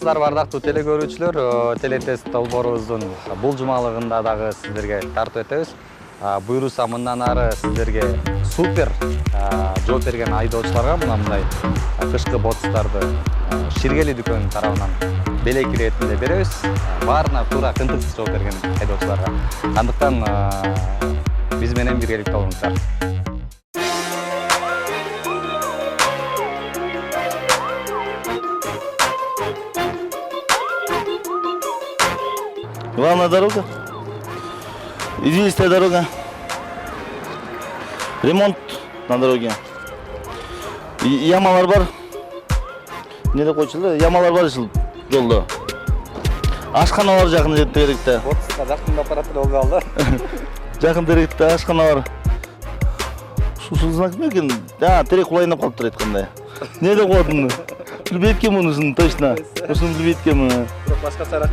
Саламатсыздар бардактуу теле көрүүчүлөр. Телетест долбоорубуздун бул жумалыгында дагы сиздерге тартып өтөбүз. Буюрса мындан ары сиздерге супер жооп берген айдоочуларга мындай кышкы ботустарды Ширгели дүкөнүнүн тарабынан белек иретинде беребиз. Баарына туура кынтыксыз жооп берген айдоочуларга. Андыктан биз менен биргеликте болуңуздар. Главная дорога, извилистая дорога, ремонт на дороге, ямалар бар, не деп койчулар, ямалар бар жолдо, ашканалар жакын теректе. Ботуска жакын аппарат болбой калды. Жакын теректе ашканалар. Ушул знак экен, терек кулайнап калыптыр айткандай. Не деп коет? Билбейт экен мунусун точно. Ушуну билбейт экен. Бирок башка сарак.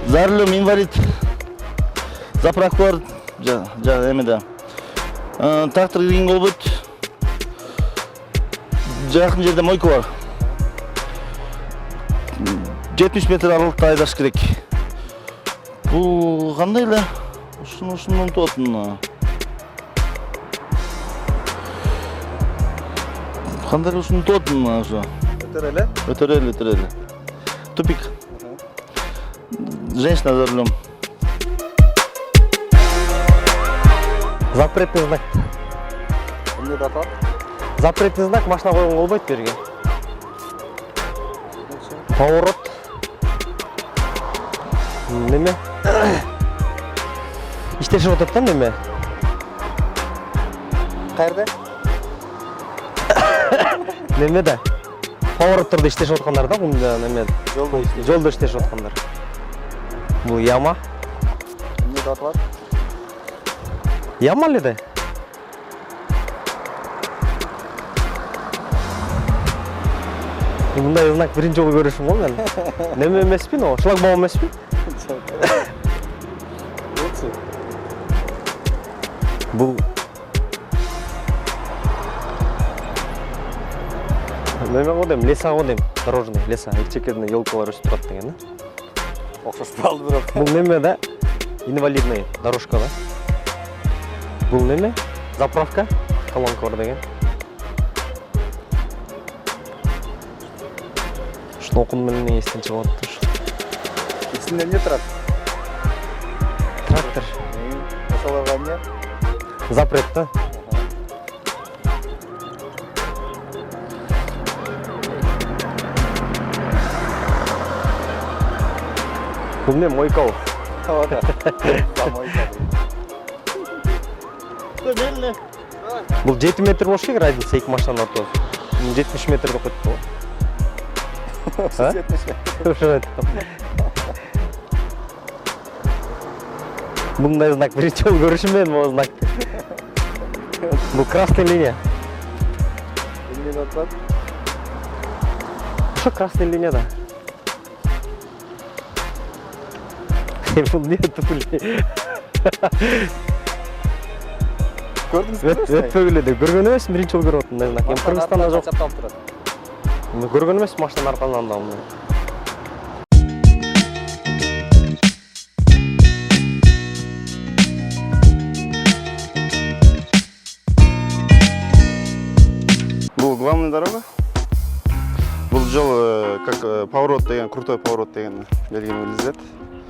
Зарлым инвалид, заправка бар, эмеде. Трактор кирген болбойт. Жакын жерде мойка бар. 70 метр аралыкта айдаш керек. Бул кандай эле? Ушуну унутуп атам. Кандай ушуну унутуп атам ошо. Өтөрөлү. Тупик. Женщина за рулем. Запретный знак. Эмне деп атат? Запретный знак машина койгонго болбойт берге. Поворот. Неме? Иштешип атат да неме? Каерде? Немеде? Повороттордо иштешип аткандар да, мында неме? Жолдо иштешип аткандар. Бул яма. Эмне деп атат? Яма эле да. Мындай знак биринчи жолу көрүшүм го мен. Неме эмеспи, но шлагбаум эмеспи? Бул неме го дейм, леса го дейм, дорожный леса. Эки-чекерде елкалар өсүп турат деген, да? Окшошуп калды бирок. Бул неме да? Инвалидный дорожка да? Бул неме? Заправка, колонка бар деген. Ушуну окуну менен эстен чыгып атты. Ичинде эмне турат? Трактор. Ошолорго эмне? Запрет да? Бул не мойка ол. Бул 7 метр болуш керек разница эки машинанын ортосу. 70 метр деп коет го. 70 метр. Мындай знак биринчи жолу көрүшүм мен бул знакты. Бул красная линия. Эмне деп атат? Ошо красная линия да. Бул не тупулей. Көрдүңүзбү? Өтпөгүлө деп көргөн эмес, биринчи жолу көрүп атам мындай знак. Эми Кыргызстанда жок. Чапталып турат. Көргөн эмес машинанын аркасынан да мындай. Бул главная дорога. Бул жол как поворот деген, крутой поворот деген белгини билдирет.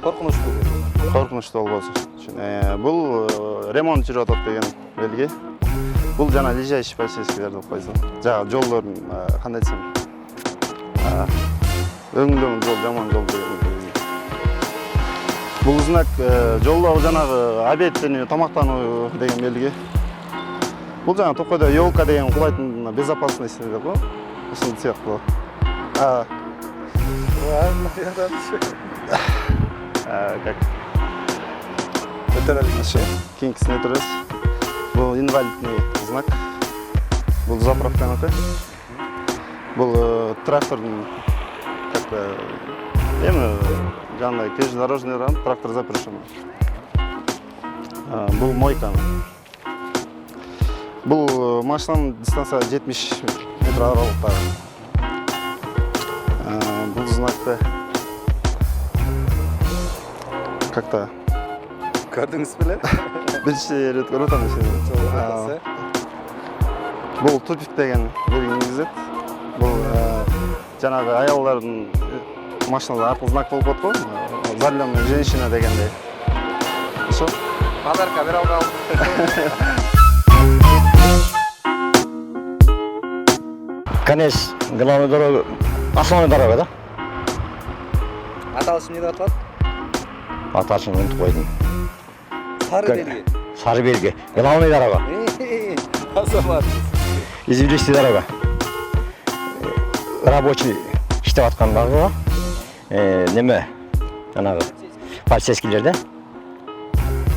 Коркунучтуу болбосун үчүн. Бул ремонт жүрүп атат деген белги. Бул жана лежащий полицейскийлер деп койсун. Жана жолдордун кандай десем, өңдөн жол, жаман жол деген белги. Бул знак жолдо жанагы обедтенүү, тамактануу деген белги. Бул жана Токойдо елка деген кулайтын безопасность деп го. Ушул сыяктуу. Как? Өтөрөлү. Кийинкисине өтөрөбүз. Бул инвалидный знак. Бул заправканыкы. Бул трактордун как бы эми жандай дорожный трактор запрещен. Бул мойка. Бул машинанын дистанция 70 метр аралыкта. Бул знакты как-то Көрдүңүз беле? биринчи рет көрүп атам иши. Бул тупик деген белги негизет. Бул жанагы аялдардын машиналар аркылуу знак болуп аткан. За рулем женщина дегендей. Ошо. Подарка бере албай Конец главной дорога, основной дорога, да? Аталышы эмне деп аталат? Аташын ұмытып қойдым. Сары белги. Сары белги. Главный дорога. Азамат. Извилистый дорога. Рабочий иштеп аткандагы неме? Жанагы полицейскийлерде.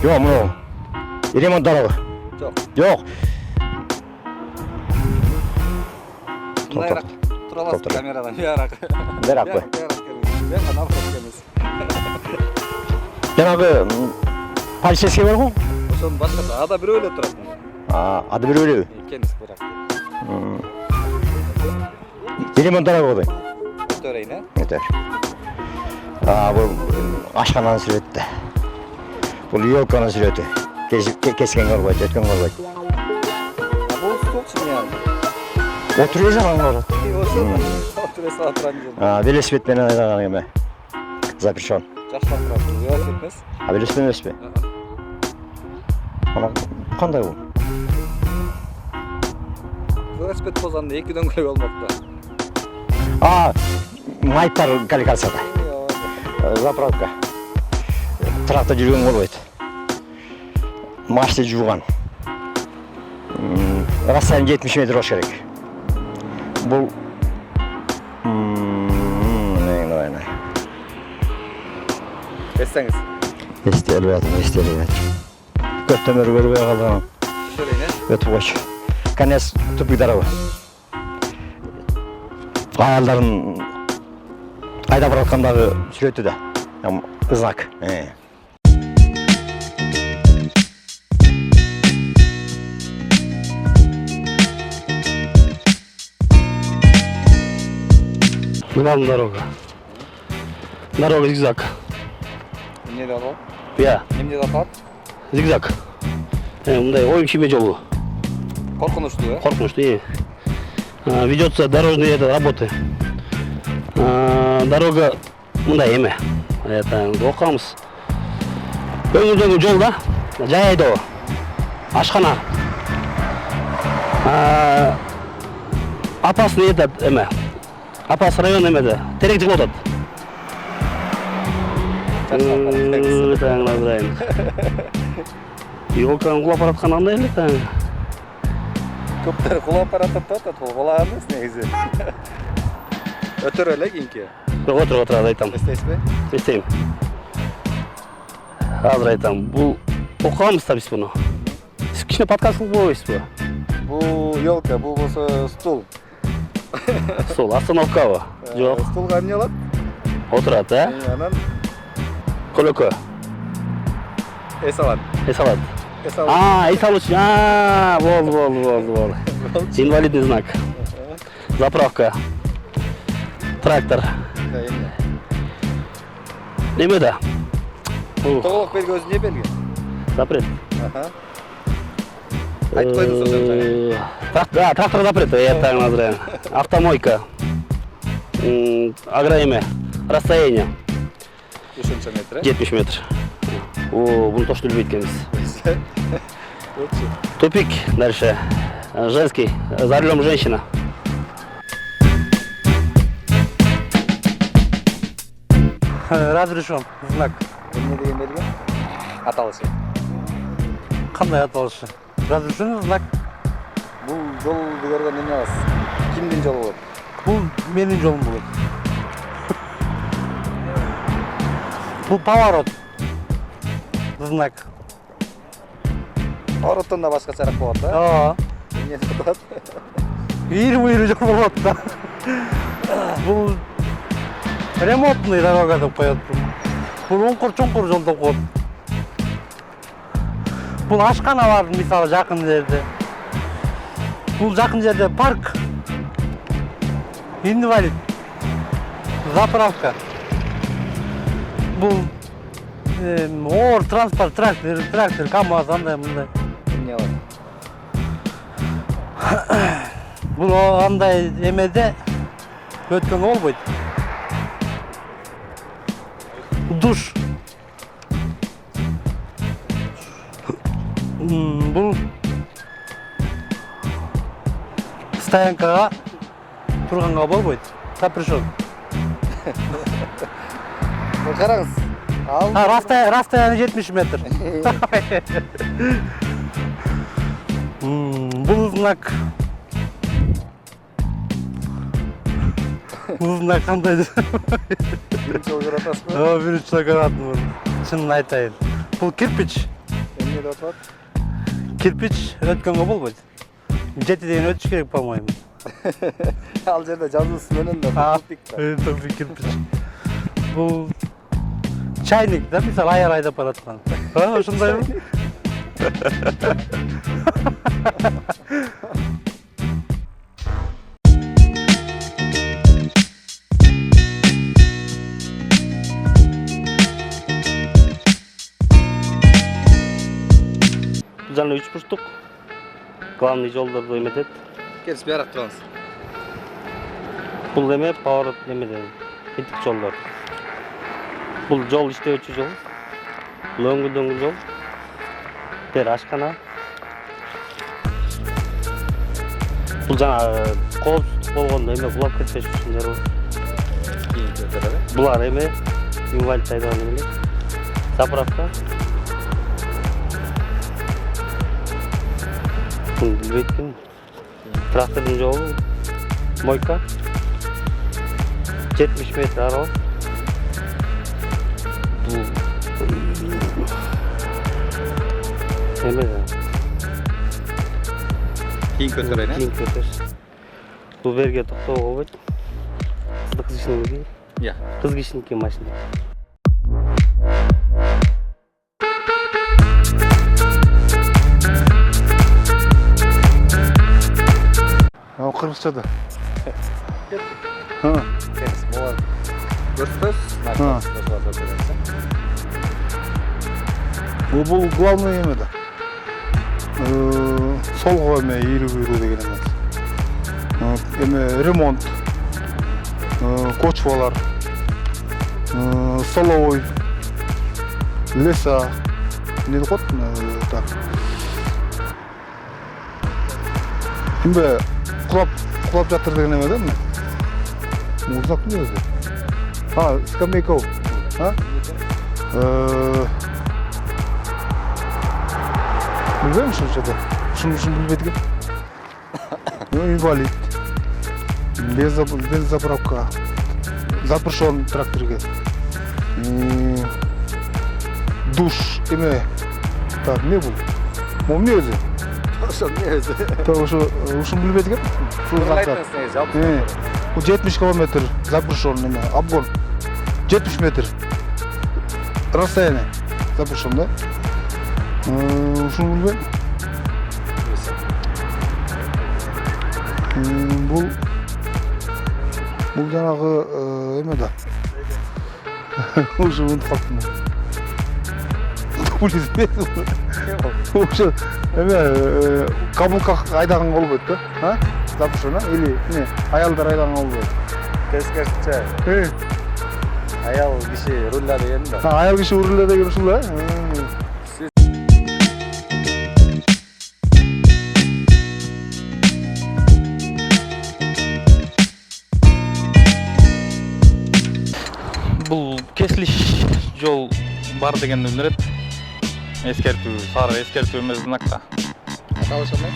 Жок, мына ремонт дорога. Жок. Жок. Мынайраак тура аласыз камерадан. Бияраак. Бияраак кой. Мен наоборот эмес. Жанагы полицейский бар го? Ошонун башкасы ада бирөө эле турат. Ады бирөө элеби? Кенис бирок. Ремонт дорога ғой. Өтөрөйүн, э? Өтөр. Бул ашкананын сүрөтү. Бул елканын сүрөтү. Кескен көрбөйт, өткөн көрбөйт. Бул столчу эмне ал? Отуруп алган болот. Отуруп турган жер. Велосипед менен айдаган эме. Запрещен. Жакшылап турат. Велосипед эмес? Велосипед эмеспи? Ана кандай бул? Велосипед болсам 2 дөңгөлөк болмок да. Майыптар коллекцияда. Заправка. Тракта жүргөн болбойт. Машина жууган. Расстояние 70 метр болуш керек. Бул Эстеңиз. Эстелип атам. Көптөн бери көрбөй калдым. Көрөйүн, э? Өтүп койчу. Конец тупик дорога. Аялдардын айдап бараткандагы сүрөтү да. Знак. Главная дорога. Дорога зигзаг. Эмне деп аталат? Я, Эмне деп аталат? зигзаг. Мындай оюн чийме жолу. Коркунучтуу, э? Коркунучтуу. Ведется дорожные работы. Дорога мындай эме. Окуганбыз. Өңүрдөгү жол да. Жай айдоо. Ашкана. Опасный этот эме. Апас район эмеде. Теректик болот. Елканы кулап бараткан андай эле таң. Көптөр кулап баратып атат, бул кулаган эмес негизи. Өтөрө эле кийинки. Отуруп айтам. Эстейсизби? Эстейм. Азыр айтам. Бул окуганбыз да биз буну. Сиз кичине подкаст кылып койбойсузбу? Бул елка, бул болсо стул. Сол остановкабы? Жок. Стулга эмне болот? Отурат, Анан көлөкө. эс алат. Эс алат. Эс алат. Эс алуучу. Болду. Инвалидный знак. Заправка. Трактор. Неме да? Тоголок белги өзү эмне белги? Запрет. Айтып койдуңуз ошо. Да, трактор запрет. Это называем. Автомойка. Агроэме. Расстояние. Ушунча метр, э? 70 метр. Буну точно билбейт экенбиз. Тупик. Дальше. Женский. За рулем женщина. Разрешен знак. Эмне деген белги? Аталышы. Кандай аталышы? Разрешен знак. Бул жолду көргөндө эмне аласыз? Кимдин жолу болот? Бул менин жолум болот. Бул поворот. Знак. Повороттон да башкачараак болот, да? Эмне деп атат? Ийри жол болот да. Бул ремонтный дорога деп коет. Бул оңкур-чоңкур жол деп коет. Бул ашкана бар, мисалы жакын жерде. Бул жакын жерде парк. Инвалид. заправка. Бұл оор транспорт, трактор, КамАЗ, андай мындай. эмне бар? Бұл андай эмеде өткөнгө болбойт. Душ. Бұл стоянкага турганга болбойт. Запрещен. Караңыз. Ал. Расстояние 70 метр. Бұл знак. Бұл знак қандай? Биринчи жолу көрөтасызбы? Бірінші жолу көратынмын. Шынын айтайын. Бұл кирпич. Эмне деп атат? Кирпич өткөнгө болбойт. 7-ден өтүш керек, по-моему. Ал жерде жазуусу менен да тупик да. Тупик кирпич. Бұл чайник да, мисалы аяр айдап бараткан. Ошондойбу? Жаңа 3 бурчтук. Главный жолдорду эметет. Келип бияrak турабыз. Бул эме поворот эмеден. Тетик жолдор. Бул жол иштөөчү жол. Лөңгү жол. Бер ашкана. Бул жаңа коопсуздук болгондо эме кулап кетпеш үчүн жаруу. Булар эме инвалид айдаган эмелер. Заправка. Билбейт-ким. Трактордун жолу. Мойка. 70 метр аралык. Бул эме да. Кийин көтөрөйүн, Кийин көтөрөш. Бул берге токтоого болбойт. Кыз кишиники. Иә. Кыз кишиники машина. Кыргызчада. Келип болот. Көрсөтөсүз, Бул главный эме да. Солго эме ийрүү деген эмес. Эме ремонт. Кочвалар. Соловой. Леса. Не коет так. Эмне кулап жатыр деген эме да эмне? Музак не өзү. Скамейка. Bilmiyorum şu şeyde. Şunu bilmedi ki. Инвалид. Без заправка. Запрещен тракторге. Душ эме. Так, не был. Мом не өзү. Ошо эмне өзү? Так, ушун билбедик эп. Bu 70 километр запрещен эме. Обгон. 70 метр. Расстояние. Запрещен, да? Ушуну билбейм. Бул жанагы эме да. Ушу унутуп калдым. Ушу эме кабылка айдаган болбойт да? Запрещено или не? Аялдар айдаган болбойт. Тескерисинче. Аял киши рулда деген да. Аял киши рулда деген ушул да? Бұл кесіліш жол бар дегенді білдіреді. Ескертүү, сары ескертүү емес знакта. Аталышы кандай?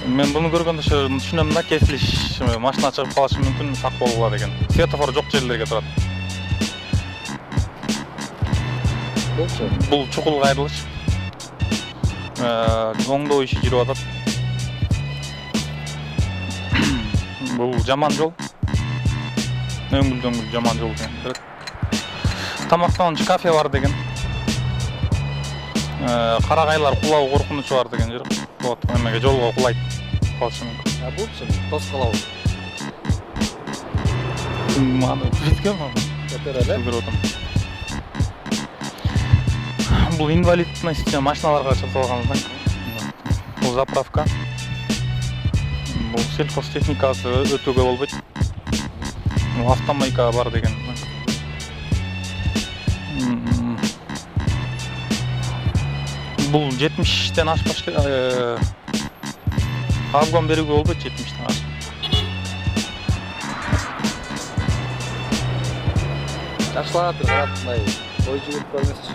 Мен бұны көргенде түшүнөм да, кесіліш машина чыгып калышы мүмкүн, сак болула деген. Светофор жок жерлерге турат. Бұл чукул кайрылыш. Оңдоо иши жүрүп атат. Бұл жаман жол. Өңгүл жаман жол деген. Тамактанчы кафе бар деген. Карагайлар кулау коркунучу бар деген жер. Вот, эмеге жолго кулайт. Калышы мүмкүн. Бул чын тоскалау. Жеткен көріп отырмын. Бұл инвалидность машиналарға жасалған. Бұл заправка. Бұл сельхозтехникасы өтөге болбойт. Автомайка бар деген. Бұл 70-тен ашпаш абгон беруге болбойт 70-тен ашпаш. Жакшылап атыр, мындай ой жигит көрмөсчү.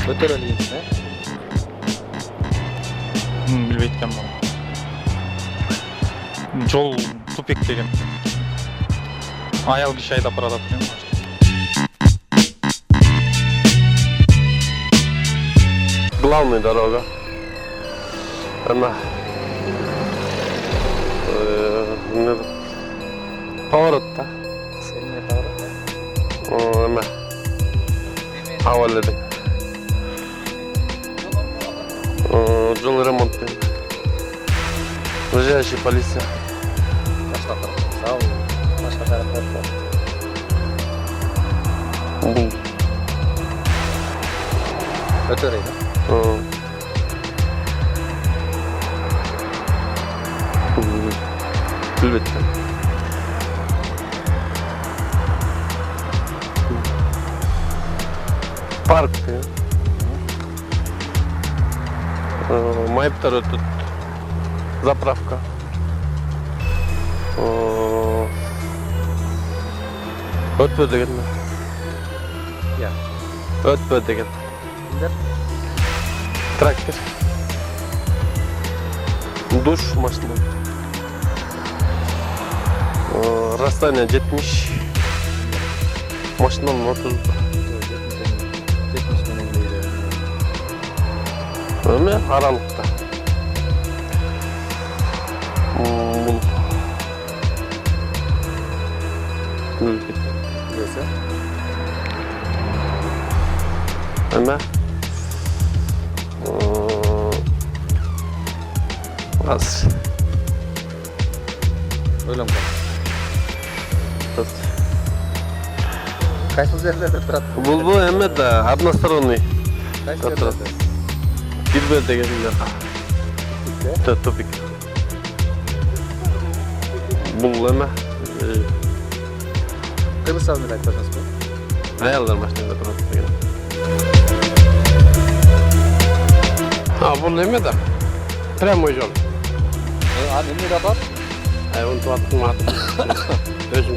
Өтөр эле кийин, Билбейт экен бул. Жол тупик деген. Аял киши айдап баратат экен. Главная дорога. Она поворотта. Она авалды. Жол ремонт. Ближайший полиция. Сау, башка тарапта. Өтөр эле. Билбейт. Парк. Майптар өтөт. Заправка. Өтпө деген. Я. Өтпө деген. Трактор. Душ машина. Расстояние 70. Машинаның 30. Öyle aralıkta. Neyse. Ama az. Öyle mi? Кайсы жерлерде турат? Бұл эме да односторонний. Кайсы Турат. жерлерде? Кирбе дегенде. Топик. Бұл эме Кыргыз авнда айтасыз го? аялдар машинада турат деген. Бұл эме да прямой жол. А эмне да бар? Унутуп аттым. Өзүм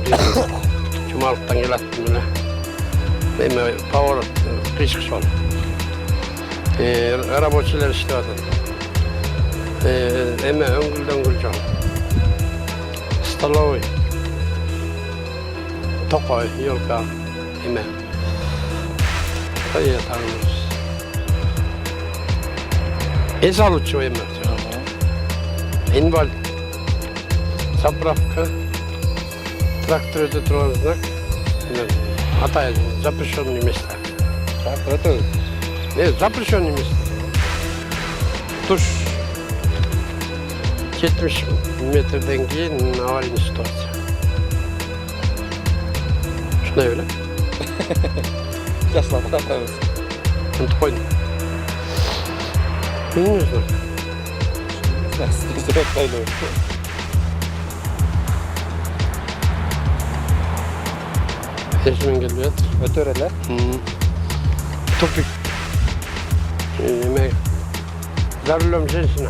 Чумалыктан келаттым эле. Эме поворот кыйшык жол. Рабочийлер иштеп атат. Эме өңгүл жол. Столовый. Токой, елка, эме. Кайда таңыз. Эс алуучу эме. Инвалид. Заправка. Трактор өтө турган знак. Атай запрещенные места. Трактор өтө. Нет, запрещенные места. Туш 70 метрден кейін аварийный ситуация. Шундай беле? Жакшылап атабыз. Унутуп койдум. Не знаю. Есімен келбей жатыр. Өтөр эле. Тупик. За рулем женщина.